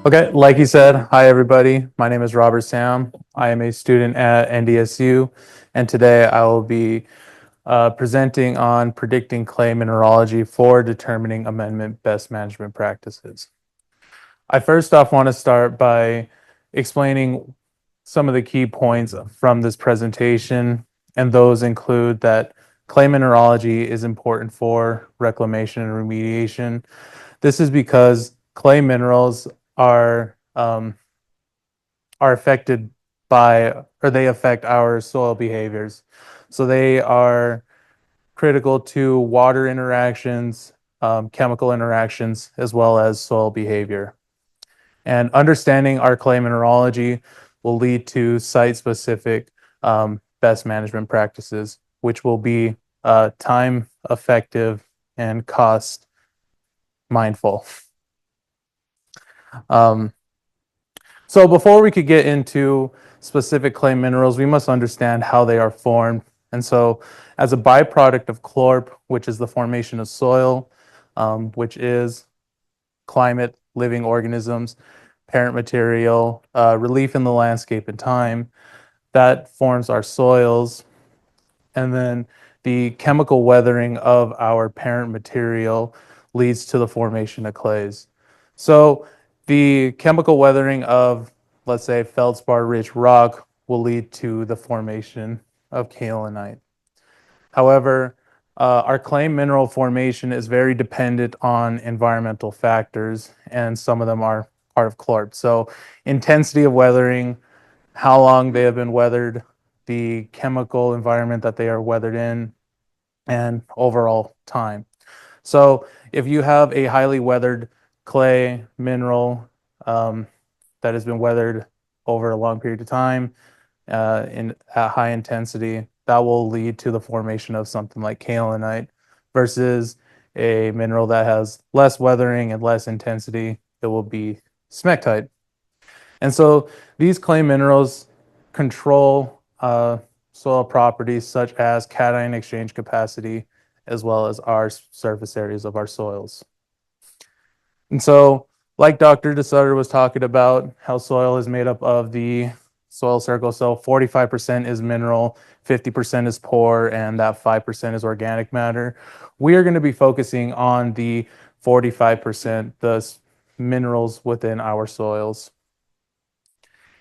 Okay, like you said, hi everybody. My name is Robert Sam. I am a student at NDSU, and today I will be presenting on predicting clay mineralogy for determining amendment best management practices. I first off want to start by explaining some of the key points from this presentation, and those include that clay mineralogy is important for reclamation and remediation. This is because clay minerals are are affected by, or they affect our soil behaviors. So they are critical to water interactions, chemical interactions, as well as soil behavior. And understanding our clay mineralogy will lead to site-specific best management practices, which will be time effective and cost mindful. Um, So before we could get into specific clay minerals, we must understand how they are formed. And so as a byproduct of chlorp, which is the formation of soil, which is climate, living organisms, parent material, relief in the landscape and time, that forms our soils. And then the chemical weathering of our parent material leads to the formation of clays. So the chemical weathering of, let's say, feldspar-rich rock will lead to the formation of kaolinite. However, our clay mineral formation is very dependent on environmental factors, and some of them are part of chlorp. So intensity of weathering, how long they have been weathered, the chemical environment that they are weathered in, and overall time. So if you have a highly weathered clay mineral that has been weathered over a long period of time at high intensity, that will lead to the formation of something like kaolinite versus a mineral that has less weathering and less intensity, it will be smectite. And so these clay minerals control soil properties such as cation exchange capacity, as well as our surface areas of our soils. And so, like Dr. DeSutter was talking about, how soil is made up of the soil circle. So 45% is mineral, 50% is pore, and that 5% is organic matter. We are going to be focusing on the 45%, the minerals within our soils,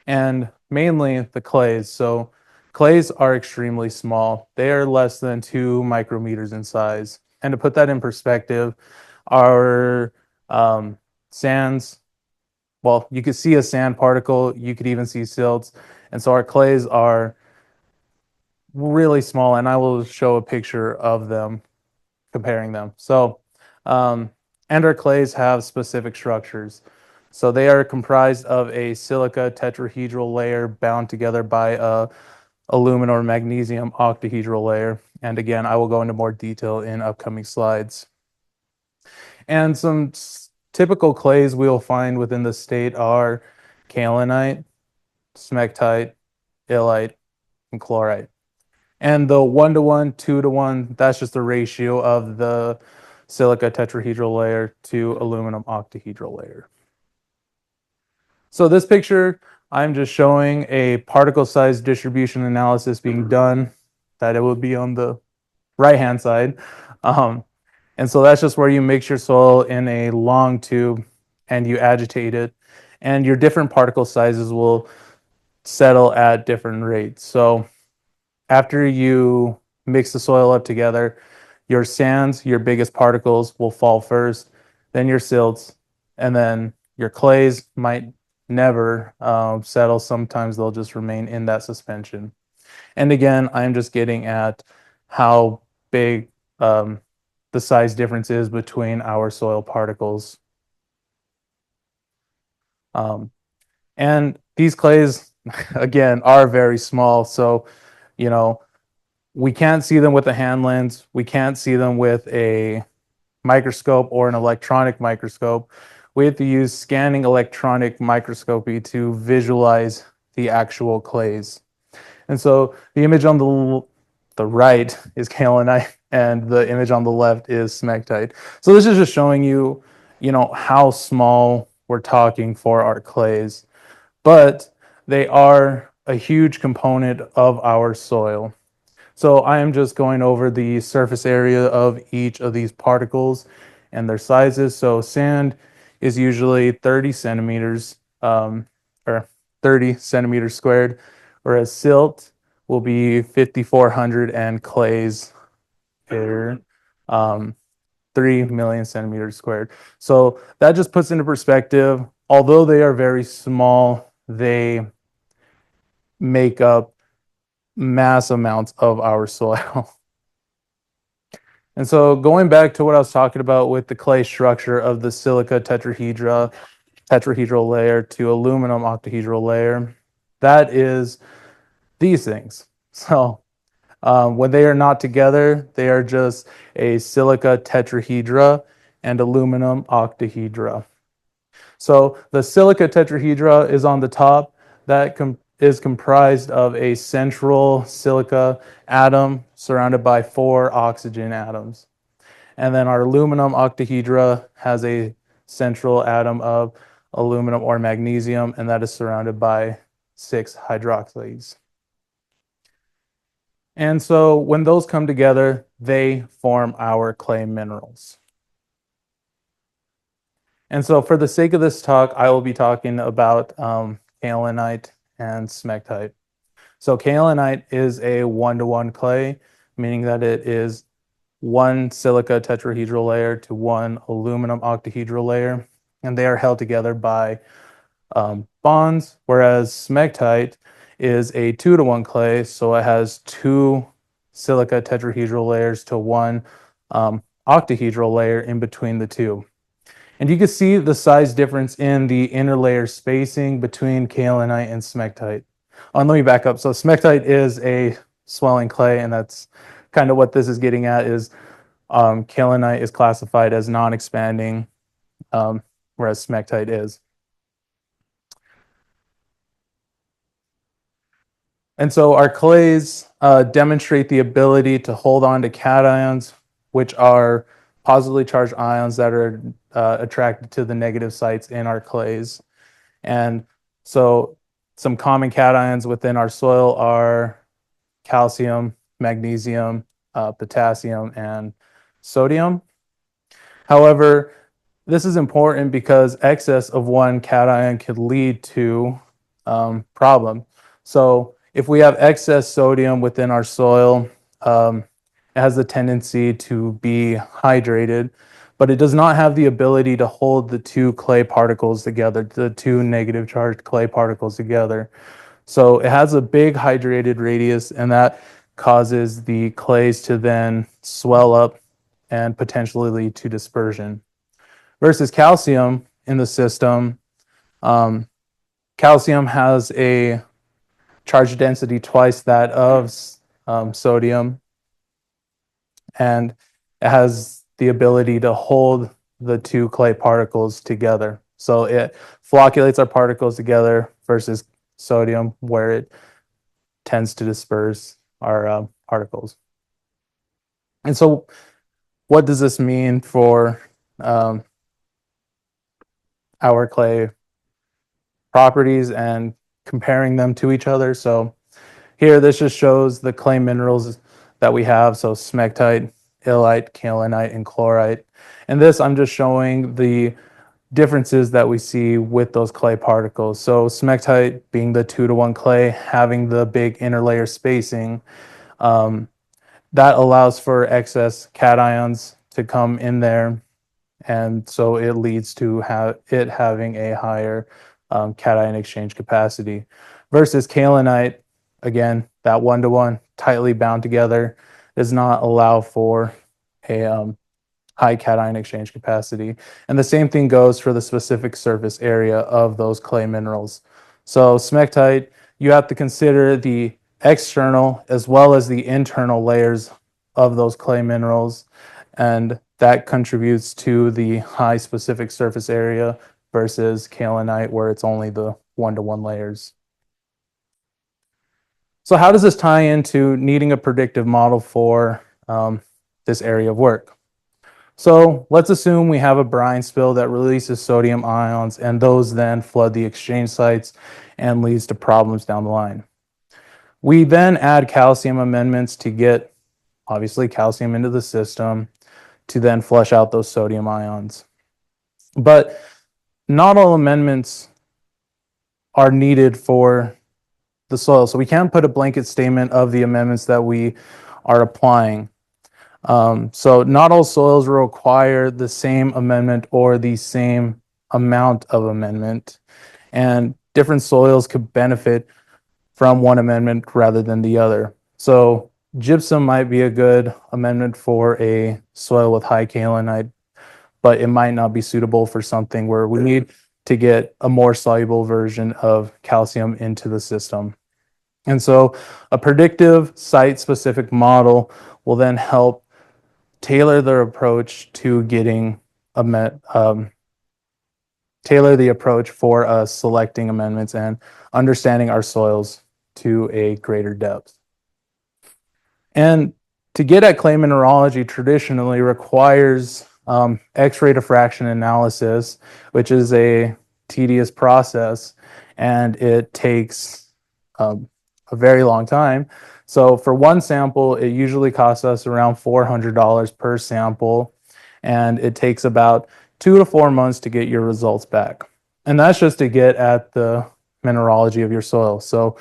and mainly the clays. So clays are extremely small. They are less than 2 micrometers in size. And to put that in perspective, our sands, well, you could see a sand particle, you could even see silts. And so our clays are really small, and I will show a picture of them comparing them. So, and our clays have specific structures. So they are comprised of a silica tetrahedral layer bound together by a aluminum or magnesium octahedral layer. And again, I will go into more detail in upcoming slides. And some typical clays we'll find within the state are kaolinite, smectite, illite, and chlorite. And the 1-to-1, 2-to-1, that's just the ratio of the silica tetrahedral layer to aluminum octahedral layer. So this picture, I'm just showing a particle size distribution analysis being done, that it would be on the right-hand side. And so that's just where you mix your soil in a long tube and you agitate it, and your different particle sizes will settle at different rates. So after you mix the soil up together, your sands, your biggest particles, will fall first, then your silts, and then your clays might never settle. Sometimes they'll just remain in that suspension. And again, I'm just getting at how big the size difference is between our soil particles. And these clays, again, are very small. So, you know, we can't see them with a hand lens. We can't see them with a microscope or an electronic microscope. We have to use scanning electronic microscopy to visualize the actual clays. And so the image on the right is kaolinite, and the image on the left is smectite. So this is just showing you, how small we're talking for our clays, but they are a huge component of our soil. So I am just going over the surface area of each of these particles and their sizes. So sand is usually 30 centimeters or 30 centimeters squared, whereas silt will be 5,400 and clays are 3 million centimeters squared. So that just puts into perspective, although they are very small, they make up mass amounts of our soil. And so going back to what I was talking about with the clay structure of the silica tetrahedral layer to aluminum octahedral layer, that is these things. So when they are not together, they are just a silica tetrahedra and aluminum octahedra. So the silica tetrahedra is on the top. That is comprised of a central silica atom surrounded by 4 oxygen atoms. And then our aluminum octahedra has a central atom of aluminum or magnesium, and that is surrounded by 6 hydroxides. And so when those come together, they form our clay minerals. And so for the sake of this talk, I will be talking about kaolinite and smectite. So kaolinite is a 1-to-1 clay, meaning that it is 1 silica tetrahedral layer to 1 aluminum octahedral layer, and they are held together by bonds, whereas smectite is a 2-to-1 clay, so it has 2 silica tetrahedral layers to 1 octahedral layer in between the two. And you can see the size difference in the inner layer spacing between kaolinite and smectite. Let me back up. So smectite is a swelling clay, and that's kind of what this is getting at is kaolinite is classified as non-expanding, whereas smectite is. And so our clays demonstrate the ability to hold on to cations, which are positively charged ions that are attracted to the negative sites in our clays. And so some common cations within our soil are calcium, magnesium, potassium, and sodium. However, this is important because excess of one cation could lead to problem. So if we have excess sodium within our soil, it has the tendency to be hydrated, but it does not have the ability to hold the 2 clay particles together, the 2 negative charged clay particles together. So it has a big hydrated radius, and that causes the clays to then swell up and potentially lead to dispersion. Versus calcium in the system, calcium has a charge density twice that of sodium, and it has the ability to hold the 2 clay particles together. So it flocculates our particles together versus sodium, where it tends to disperse our particles. And so what does this mean for our clay properties and comparing them to each other? So here, this just shows the clay minerals that we have. So smectite, illite, kaolinite, and chlorite. And this, I'm just showing the differences that we see with those clay particles. So smectite being the 2-to-1 clay, having the big inner layer spacing, that allows for excess cations to come in there. And so it leads to it having a higher cation exchange capacity. Versus kaolinite, again, that 1-to-1, tightly bound together, does not allow for a high cation exchange capacity. And the same thing goes for the specific surface area of those clay minerals. So smectite, you have to consider the external as well as the internal layers of those clay minerals, and that contributes to the high specific surface area versus kaolinite, where it's only the 1-to-1 layers. So how does this tie into needing a predictive model for this area of work? So let's assume we have a brine spill that releases sodium ions, and those then flood the exchange sites and leads to problems down the line. We then add calcium amendments to get, obviously, calcium into the system to then flush out those sodium ions. But not all amendments are needed for the soil. So we can't put a blanket statement of the amendments that we are applying. So not all soils require the same amendment or the same amount of amendment, and different soils could benefit from one amendment rather than the other. So gypsum might be a good amendment for a soil with high kaolinite, but it might not be suitable for something where we need to get a more soluble version of calcium into the system. And so a predictive site-specific model will then help tailor their approach to getting tailor the approach for us selecting amendments and understanding our soils to a greater depth. And to get at clay mineralogy traditionally requires X-ray diffraction analysis, which is a tedious process, and it takes a very long time. So for one sample, it usually costs us around $400 per sample, and it takes about 2 to 4 months to get your results back. And that's just to get at the mineralogy of your soil. So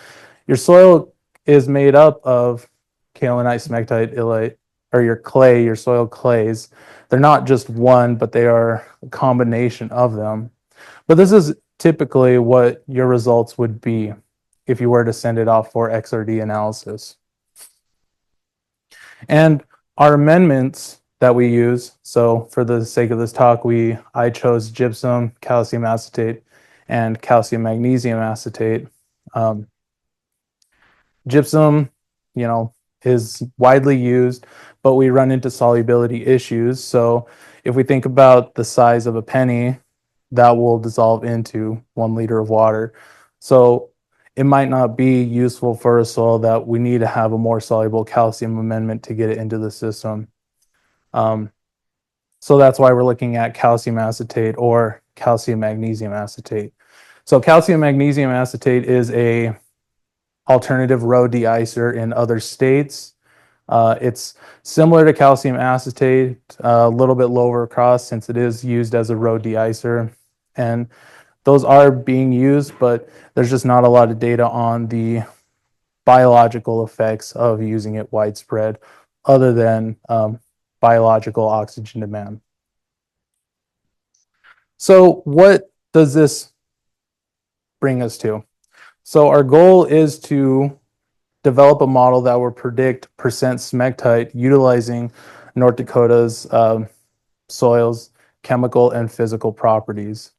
your soil is made up of kaolinite, smectite, illite, or your clay, your soil clays. They're not just one, but they are a combination of them. But this is typically what your results would be if you were to send it off for XRD analysis. And our amendments that we use, so for the sake of this talk, I chose gypsum, calcium acetate, and calcium magnesium acetate. Gypsum, is widely used, but we run into solubility issues. So if we think about the size of a penny, that will dissolve into 1 liter of water. So it might not be useful for a soil that we need to have a more soluble calcium amendment to get it into the system. So that's why we're looking at calcium acetate or calcium magnesium acetate. So calcium magnesium acetate is a alternative road de-icer in other states. It's similar to calcium acetate, a little bit lower cost since it is used as a road de-icer. And those are being used, but there's just not a lot of data on the biological effects of using it widespread other than biological oxygen demand. So what does this bring us to? So our goal is to develop a model that will predict percent smectite utilizing North Dakota's soils, chemical and physical properties.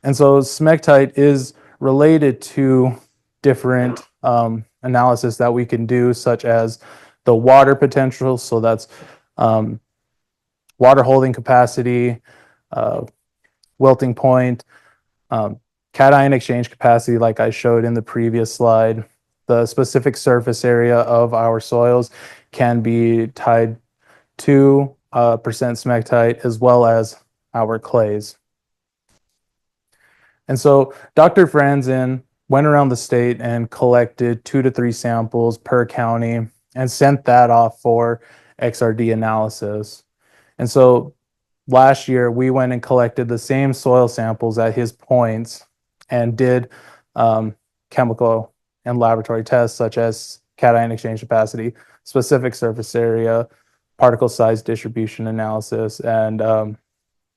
And so smectite is related to different analysis that we can do, such as the water potential. So that's water holding capacity, wilting point, cation exchange capacity, like I showed in the previous slide. The specific surface area of our soils can be tied to percent smectite as well as our clays. And so Dr. Franzen went around the state and collected 2 to 3 samples per county and sent that off for XRD analysis. And so last year we went and collected the same soil samples at his points and did chemical and laboratory tests such as cation exchange capacity, specific surface area, particle size distribution analysis, and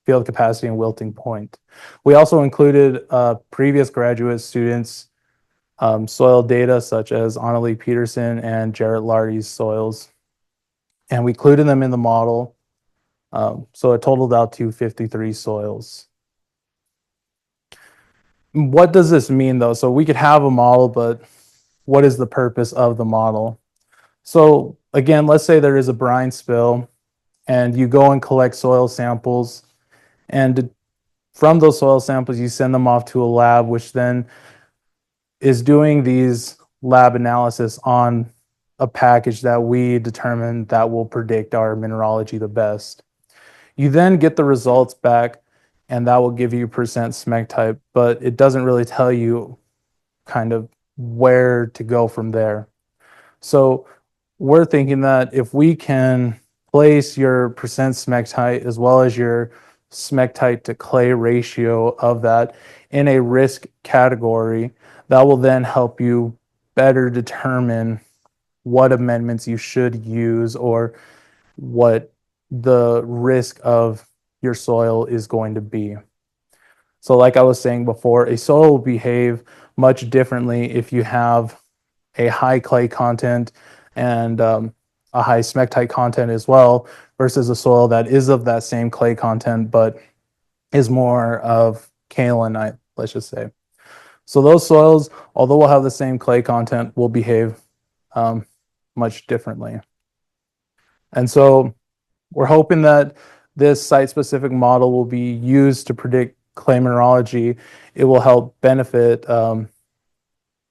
field capacity and wilting point. We also included previous graduate students' soil data such as Annalie Peterson and Jarrett Lardy's soils, and we included them in the model. So it totaled out to 53 soils. What does this mean though? So we could have a model, but what is the purpose of the model? So again, let's say there is a brine spill and you go and collect soil samples, and from those soil samples, you send them off to a lab, which then is doing these lab analysis on a package that we determine that will predict our mineralogy the best. You then get the results back, and that will give you percent SMEC type, but it doesn't really tell you kind of where to go from there. So we're thinking that if we can place your percent smectite as well as your smectite to clay ratio of that in a risk category, that will then help you better determine what amendments you should use or what the risk of your soil is going to be. So like I was saying before, a soil will behave much differently if you have a high clay content and a high smectite content as well, versus a soil that is of that same clay content but is more of kaolinite, let's just say. So those soils, although will have the same clay content, will behave much differently. And so we're hoping that this site-specific model will be used to predict clay mineralogy. It will help benefit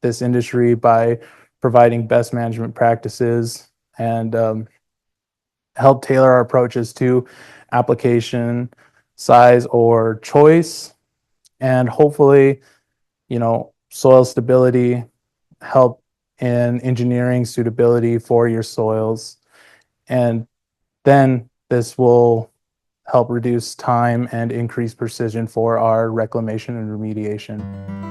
this industry by providing best management practices and help tailor our approaches to application, size, or choice, and hopefully, soil stability, help in engineering suitability for your soils, and then this will help reduce time and increase precision for our reclamation and remediation.